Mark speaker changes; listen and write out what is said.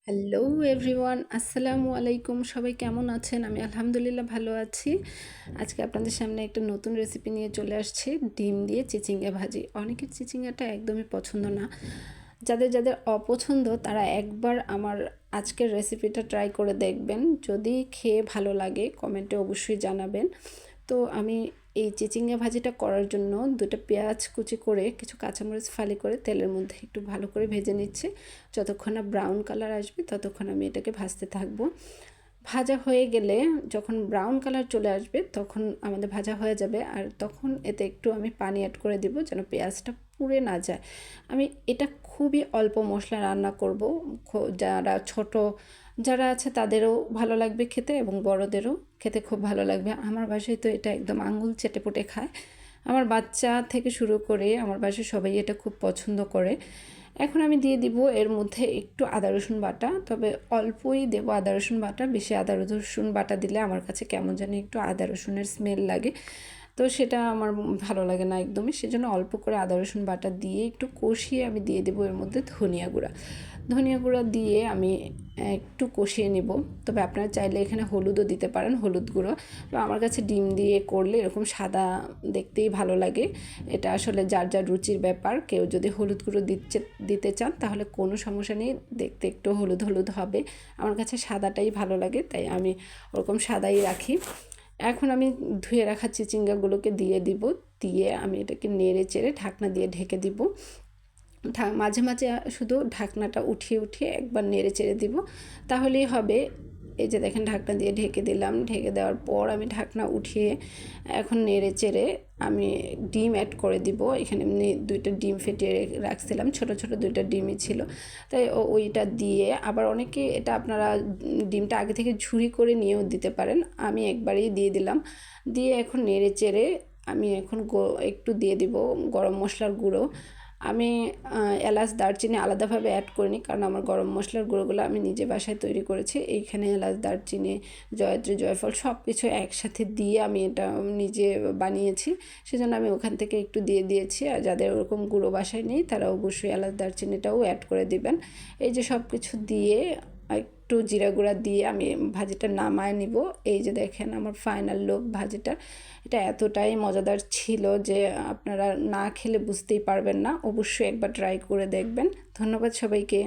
Speaker 1: Hello everyone, আসসালামু আলাইকুম। সবাই কেমন আছেন? আমি আলহামদুলিল্লাহ ভালো আছি। আজকে আপনাদের সামনে একটা নতুন রেসিপি নিয়ে চলে আসছি, ডিম দিয়ে চিচিঙ্গা ভাজি। অনেকের চিচিঙ্গাটা একদমই পছন্দ না। যাদের যাদের অপছন্দ তারা একবার আমার আজকের রেসিপিটা ট্রাই করে দেখবেন। যদি খেয়ে ভালো লাগে কমেন্টে অবশ্যই জানাবেন। তো আমি এই চিচিঙ্গা ভাজিটা করার জন্য দুটো পেঁয়াজ কুচি করে কিছু কাঁচামরিচ ফালি করে তেলের মধ্যে একটু ভালো করে ভেজে নিচ্ছি। যতক্ষণ না ব্রাউন কালার আসবে ততক্ষণ আমি এটাকে ভাজতে থাকবো। ভাজা হয়ে গেলে যখন ব্রাউন কালার চলে আসবে তখন আমাদের ভাজা হয়ে যাবে, আর তখন এতে একটু আমি পানি অ্যাড করে দিব যেন পেঁয়াজটা পুড়ে না যায়। আমি এটা খুবই অল্প মশলা রান্না করব। যারা আছে তাদেরও ভালো লাগবে খেতে এবং বড়দেরও খেতে খুব ভালো লাগবে। আমার বাসায় তো এটা একদম আঙুল চেটেপুটে খায়। আমার বাচ্চা থেকে শুরু করে আমার বাসায় সবাই এটা খুব পছন্দ করে। এখন আমি দিয়ে দিব এর মধ্যে একটু আদা রসুন বাটা, তবে অল্পই দেবো আদা রসুন বাটা। বেশি আদা রসুন বাটা দিলে আমার কাছে কেমন জানি একটু আদা রসুনের স্মেল লাগে, তো সেটা আমার ভালো লাগে না একদমই। সেজন্য অল্প করে আদা রসুন বাটা দিয়ে একটু কষিয়ে আমি দিয়ে দেবো এর মধ্যে ধনিয়া গুঁড়া দিয়ে আমি একটু কষিয়ে নেব। তবে আপনারা চাইলে এখানে হলুদও দিতে পারেন, হলুদ গুঁড়ো। তো আমার কাছে ডিম দিয়ে করলে এরকম সাদা দেখতেই ভালো লাগে। এটা আসলে যার যার রুচির ব্যাপার। কেউ যদি হলুদ গুঁড়ো দিতে চান তাহলে কোনো সমস্যা নেই, দেখতে একটু হলুদ হলুদ হবে। আমার কাছে সাদাটাই ভালো লাগে, তাই আমি ওরকম সাদাই রাখি। এখন আমি ধুয়ে রাখা চিচিঙ্গাগুলোকে দিয়ে দিব। দিয়ে আমি এটাকে নেড়ে চেড়ে ঢাকনা দিয়ে ঢেকে দিব। মাঝে মাঝে শুধু ঢাকনাটা উঠিয়ে উঠিয়ে একবার নেড়ে চেড়ে দিব, তাহলেই হবে। এই যে দেখেন ঢাকনা দিয়ে ঢেকে দিলাম। ঢেকে দেওয়ার পর আমি ঢাকনা উঠিয়ে এখন নেড়ে চেড়ে আমি ডিম অ্যাড করে দিব। এখানে এমনি দুইটা ডিম ফেটিয়ে রাখছিলাম, ছোট ছোট দুইটা ডিমই ছিল, তাই ওইটা দিয়ে আবার অনেকে এটা আপনারা ডিমটা আগে থেকে ঝুরি করে নিয়েও দিতে পারেন। আমি একবারেই দিয়ে দিলাম। দিয়ে এখন নেড়ে চেড়ে আমি এখন একটু দিয়ে দিব গরম মশলার গুঁড়ো। আমি এলাচ দারচিনি আলাদাভাবে অ্যাড করিনি, কারণ আমার গরম মশলার গুঁড়োগুলো আমি নিজে বাসায় তৈরি করেছি। এইখানে এলাচ দারচিনি জয়ত্রী জয়ফল সব কিছু একসাথে দিয়ে আমি এটা নিজে বানিয়েছি, সেজন্য আমি ওখান থেকে একটু দিয়ে দিয়েছি। আর যাদের ওরকম গুঁড়ো বাসায় নেই তারা অবশ্যই এলাচ দারচিনিটাও অ্যাড করে দিবেন। এই যে সব কিছু দিয়ে একটু জিরা গুঁড়া দিয়ে আমি ভাজিটা নামায় নিব। এই যে দেখেন আমার ফাইনাল লুক ভাজিটা। এটা এতটাই মজাদার ছিল যে আপনারা না খেলে বুঝতেই পারবেন না। অবশ্যই একবার ট্রাই করে দেখবেন। ধন্যবাদ সবাইকে।